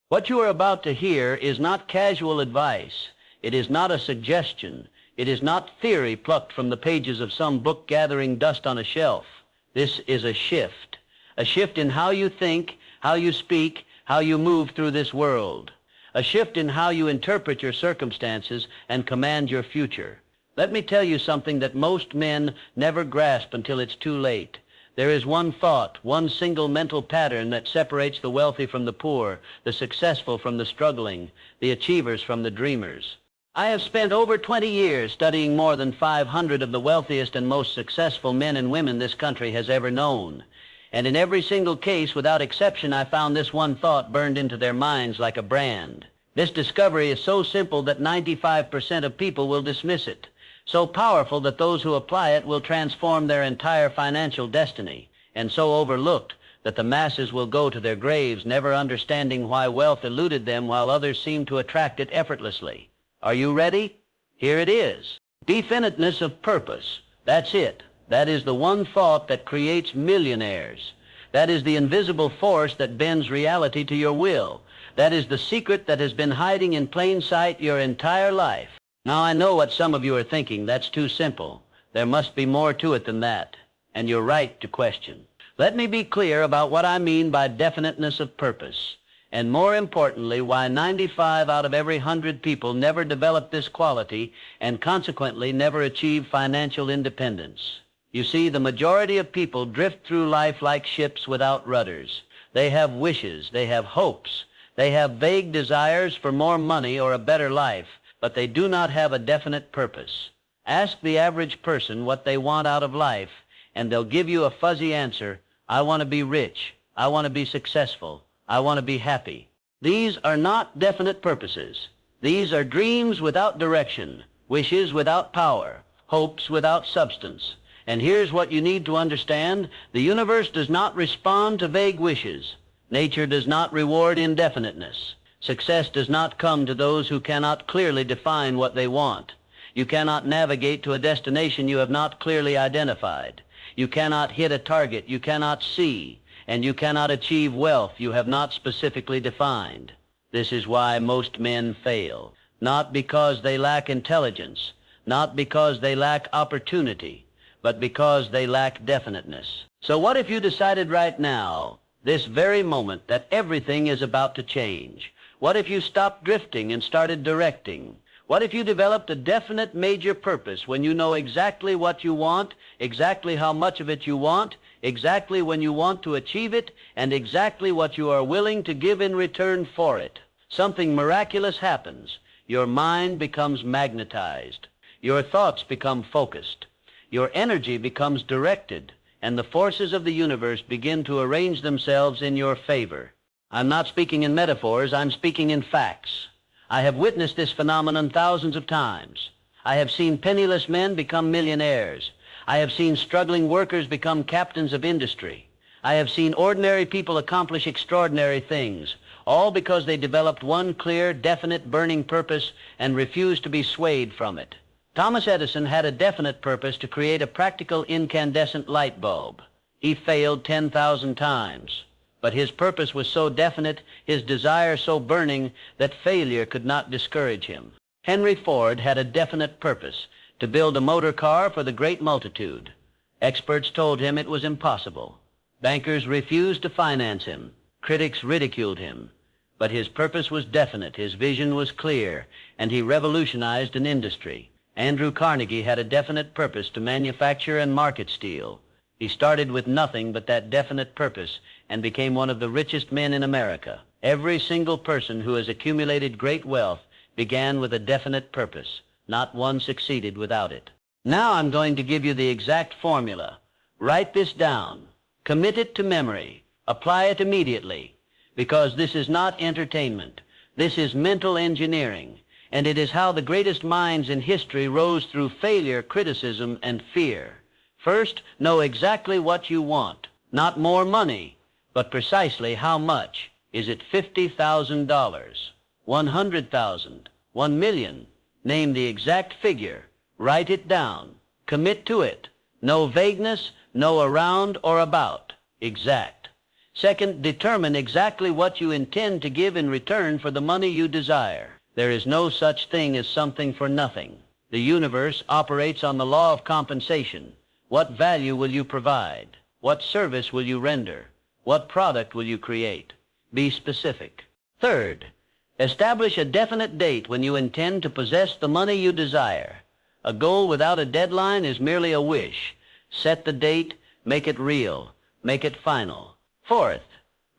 What you are about to hear is not casual advice. It is not a suggestion. It is not theory plucked from the pages of some book gathering dust on a shelf. This is a shift in how you think, how you speak, how you move through this world. A shift in how you interpret your circumstances and command your future. Let me tell you something that most men never grasp until it's too late. There is one thought, one single mental pattern that separates the wealthy from the poor, the successful from the struggling, the achievers from the dreamers. I have spent over 20 years studying more than 500 of the wealthiest and most successful men and women this country has ever known. And in every single case, without exception, I found this one thought burned into their minds like a brand. This discovery is so simple that 95% of people will dismiss it. So powerful that those who apply it will transform their entire financial destiny, and so overlooked that the masses will go to their graves never understanding why wealth eluded them while others seem to attract it effortlessly. Are you ready? Here it is. Definiteness of purpose. That's it. That is the one thought that creates millionaires. That is the invisible force that bends reality to your will. That is the secret that has been hiding in plain sight your entire life. Now, I know what some of you are thinking. That's too simple. There must be more to it than that. And you're right to question. Let me be clear about what I mean by definiteness of purpose. And more importantly, why 95 out of every 100 people never develop this quality and consequently never achieve financial independence. You see, the majority of people drift through life like ships without rudders. They have wishes, they have hopes, they have vague desires for more money or a better life, but they do not have a definite purpose. Ask the average person what they want out of life, and they'll give you a fuzzy answer. I want to be rich. I want to be successful. I want to be happy. These are not definite purposes. These are dreams without direction, wishes without power, hopes without substance. And here's what you need to understand. The universe does not respond to vague wishes. Nature does not reward indefiniteness. Success does not come to those who cannot clearly define what they want. You cannot navigate to a destination you have not clearly identified. You cannot hit a target you cannot see, and you cannot achieve wealth you have not specifically defined. This is why most men fail. Not because they lack intelligence, not because they lack opportunity, but because they lack definiteness. So what if you decided right now, this very moment, that everything is about to change? What if you stopped drifting and started directing? What if you developed a definite major purpose when you know exactly what you want, exactly how much of it you want, exactly when you want to achieve it, and exactly what you are willing to give in return for it? Something miraculous happens. Your mind becomes magnetized. Your thoughts become focused. Your energy becomes directed, and the forces of the universe begin to arrange themselves in your favor. I'm not speaking in metaphors, I'm speaking in facts. I have witnessed this phenomenon thousands of times. I have seen penniless men become millionaires. I have seen struggling workers become captains of industry. I have seen ordinary people accomplish extraordinary things, all because they developed one clear, definite, burning purpose and refused to be swayed from it. Thomas Edison had a definite purpose to create a practical incandescent light bulb. He failed 10,000 times. But his purpose was so definite, his desire so burning, that failure could not discourage him. Henry Ford had a definite purpose, to build a motor car for the great multitude. Experts told him it was impossible. Bankers refused to finance him. Critics ridiculed him. But his purpose was definite, his vision was clear, and he revolutionized an industry. Andrew Carnegie had a definite purpose to manufacture and market steel. He started with nothing but that definite purpose and became one of the richest men in America. Every single person who has accumulated great wealth began with a definite purpose. Not one succeeded without it. Now I'm going to give you the exact formula. Write this down. Commit it to memory. Apply it immediately. Because this is not entertainment. This is mental engineering. And it is how the greatest minds in history rose through failure, criticism, and fear. First, know exactly what you want. Not more money, but precisely how much. Is it $50,000, $100,000, $1 million? Name the exact figure. Write it down. Commit to it. No vagueness, no around or about. Exact. Second, determine exactly what you intend to give in return for the money you desire. There is no such thing as something for nothing. The universe operates on the law of compensation. What value will you provide? What service will you render? What product will you create? Be specific. Third, establish a definite date when you intend to possess the money you desire. A goal without a deadline is merely a wish. Set the date, make it real, make it final. Fourth,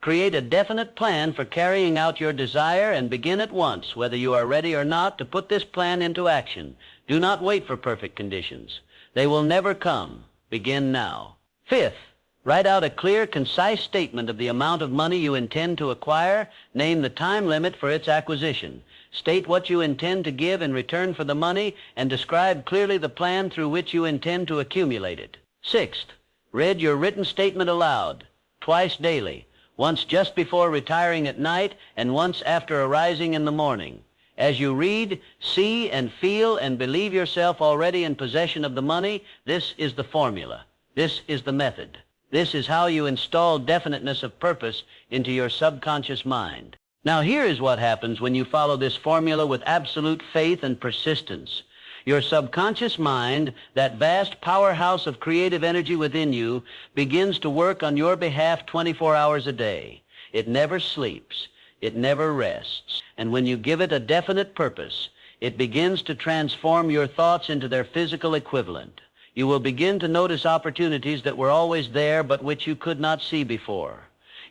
create a definite plan for carrying out your desire and begin at once, whether you are ready or not, to put this plan into action. Do not wait for perfect conditions. They will never come. Begin now. Fifth, write out a clear, concise statement of the amount of money you intend to acquire. Name the time limit for its acquisition. State what you intend to give in return for the money and describe clearly the plan through which you intend to accumulate it. Sixth, read your written statement aloud, twice daily, once just before retiring at night and once after arising in the morning. As you read, see, and feel and believe yourself already in possession of the money, this is the formula. This is the method. This is how you install definiteness of purpose into your subconscious mind. Now here is what happens when you follow this formula with absolute faith and persistence. Your subconscious mind, that vast powerhouse of creative energy within you, begins to work on your behalf 24 hours a day. It never sleeps. It never rests. And when you give it a definite purpose, it begins to transform your thoughts into their physical equivalent. You will begin to notice opportunities that were always there but which you could not see before.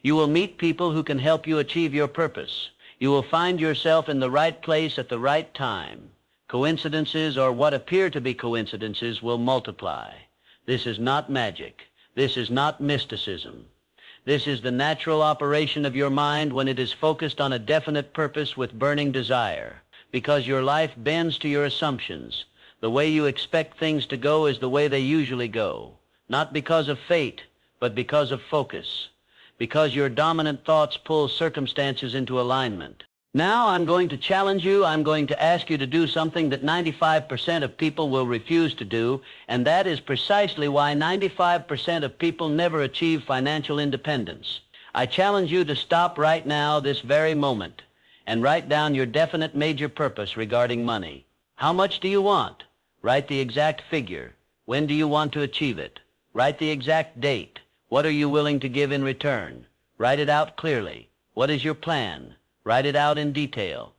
You will meet people who can help you achieve your purpose. You will find yourself in the right place at the right time. Coincidences, or what appear to be coincidences, will multiply. This is not magic. This is not mysticism. This is the natural operation of your mind when it is focused on a definite purpose with burning desire, because your life bends to your assumptions. The way you expect things to go is the way they usually go, not because of fate, but because of focus, because your dominant thoughts pull circumstances into alignment. Now I'm going to challenge you. I'm going to ask you to do something that 95% of people will refuse to do, and that is precisely why 95% of people never achieve financial independence. I challenge you to stop right now, this very moment, and write down your definite major purpose regarding money. How much do you want? Write the exact figure. When do you want to achieve it? Write the exact date. What are you willing to give in return? Write it out clearly. What is your plan? Write it out in detail.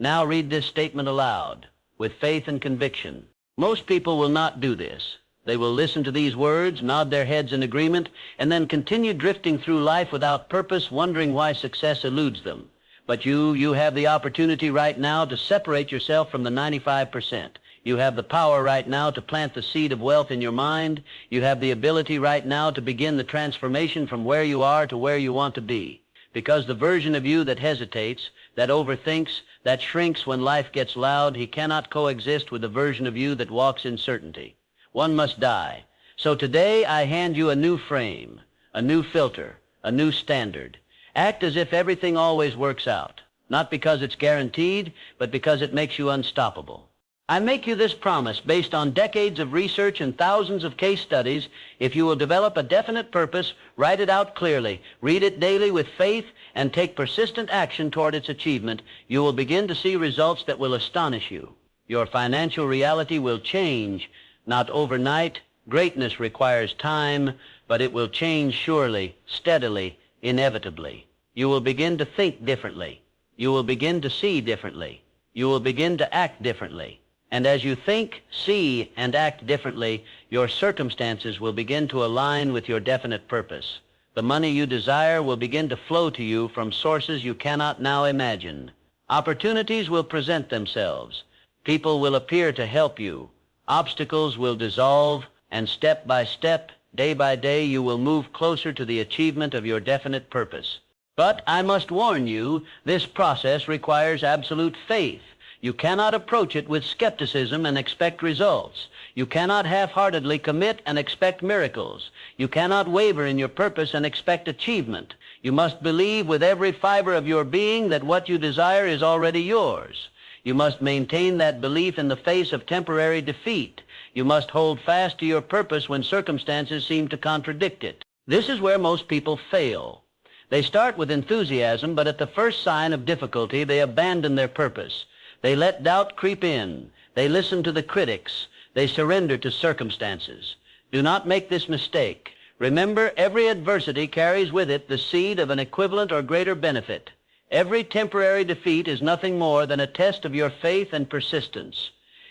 Now read this statement aloud, with faith and conviction. Most people will not do this. They will listen to these words, nod their heads in agreement, and then continue drifting through life without purpose, wondering why success eludes them. But you have the opportunity right now to separate yourself from the 95%. You have the power right now to plant the seed of wealth in your mind. You have the ability right now to begin the transformation from where you are to where you want to be. Because the version of you that hesitates, that overthinks, that shrinks when life gets loud, he cannot coexist with the version of you that walks in certainty. One must die. So today I hand you a new frame, a new filter, a new standard. Act as if everything always works out, not because it's guaranteed, but because it makes you unstoppable. I make you this promise based on decades of research and thousands of case studies. If you will develop a definite purpose, write it out clearly, read it daily with faith, and take persistent action toward its achievement, you will begin to see results that will astonish you. Your financial reality will change, not overnight. Greatness requires time, but it will change surely, steadily, inevitably. You will begin to think differently. You will begin to see differently. You will begin to act differently. And as you think, see, and act differently, your circumstances will begin to align with your definite purpose. The money you desire will begin to flow to you from sources you cannot now imagine. Opportunities will present themselves. People will appear to help you. Obstacles will dissolve, and step by step, day by day, you will move closer to the achievement of your definite purpose. But I must warn you, this process requires absolute faith. You cannot approach it with skepticism and expect results. You cannot half-heartedly commit and expect miracles. You cannot waver in your purpose and expect achievement. You must believe with every fiber of your being that what you desire is already yours. You must maintain that belief in the face of temporary defeat. You must hold fast to your purpose when circumstances seem to contradict it. This is where most people fail. They start with enthusiasm, but at the first sign of difficulty, they abandon their purpose. They let doubt creep in. They listen to the critics. They surrender to circumstances. Do not make this mistake. Remember, every adversity carries with it the seed of an equivalent or greater benefit. Every temporary defeat is nothing more than a test of your faith and persistence.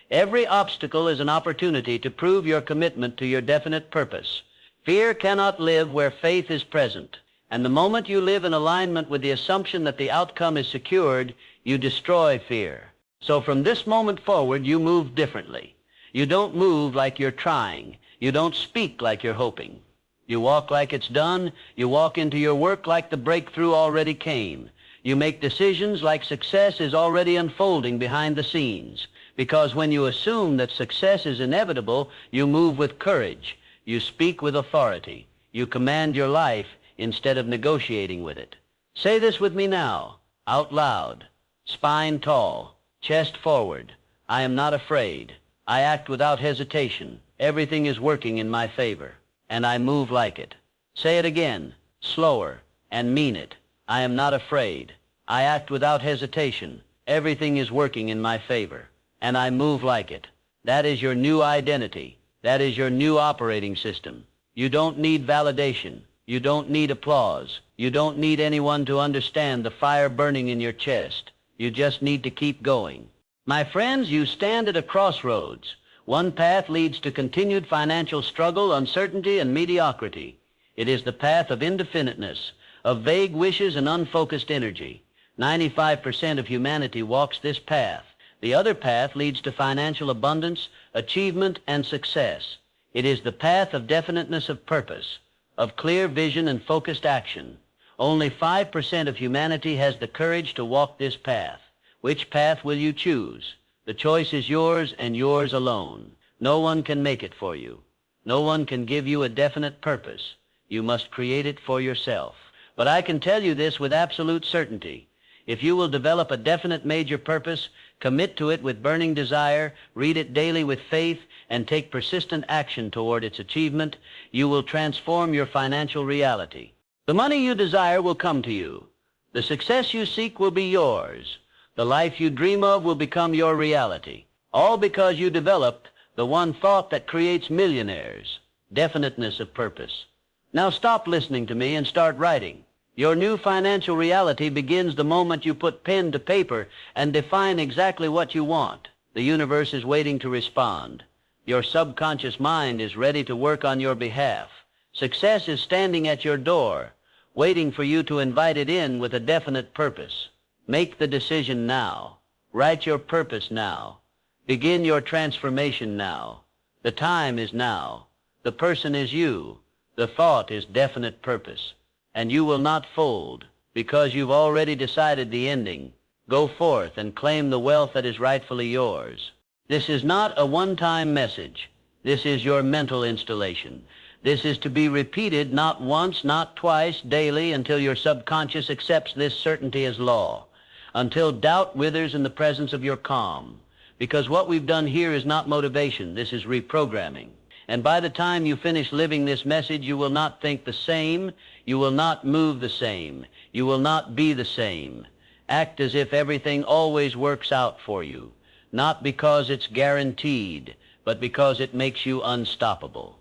Every obstacle is an opportunity to prove your commitment to your definite purpose. Fear cannot live where faith is present. And the moment you live in alignment with the assumption that the outcome is secured, you destroy fear. So from this moment forward, you move differently. You don't move like you're trying. You don't speak like you're hoping. You walk like it's done. You walk into your work like the breakthrough already came. You make decisions like success is already unfolding behind the scenes. Because when you assume that success is inevitable, you move with courage. You speak with authority. You command your life instead of negotiating with it. Say this with me now, out loud. Spine tall, chest forward. I am not afraid. I act without hesitation. Everything is working in my favor, and I move like it. Say it again, slower, and mean it. I am not afraid. I act without hesitation. Everything is working in my favor, and I move like it. That is your new identity. That is your new operating system. You don't need validation. You don't need applause. You don't need anyone to understand the fire burning in your chest. You just need to keep going. My friends, you stand at a crossroads. One path leads to continued financial struggle, uncertainty, and mediocrity. It is the path of indefiniteness, of vague wishes and unfocused energy. 95% of humanity walks this path. The other path leads to financial abundance, achievement, and success. It is the path of definiteness of purpose, of clear vision and focused action. Only 5% of humanity has the courage to walk this path. Which path will you choose? The choice is yours and yours alone. No one can make it for you. No one can give you a definite purpose. You must create it for yourself. But I can tell you this with absolute certainty. If you will develop a definite major purpose, commit to it with burning desire, read it daily with faith, and take persistent action toward its achievement, you will transform your financial reality. The money you desire will come to you. The success you seek will be yours. The life you dream of will become your reality. All because you developed the one thought that creates millionaires, definiteness of purpose. Now stop listening to me and start writing. Your new financial reality begins the moment you put pen to paper and define exactly what you want. The universe is waiting to respond. Your subconscious mind is ready to work on your behalf. Success is standing at your door, waiting for you to invite it in with a definite purpose. Make the decision now. Write your purpose now. Begin your transformation now. The time is now. The person is you. The thought is definite purpose. And you will not fold because you've already decided the ending. Go forth and claim the wealth that is rightfully yours. This is not a one-time message. This is your mental installation. This is to be repeated not once, not twice, daily until your subconscious accepts this certainty as law, until doubt withers in the presence of your calm. Because what we've done here is not motivation. This is reprogramming. And by the time you finish living this message, you will not think the same. You will not move the same. You will not be the same. Act as if everything always works out for you, not because it's guaranteed, but because it makes you unstoppable.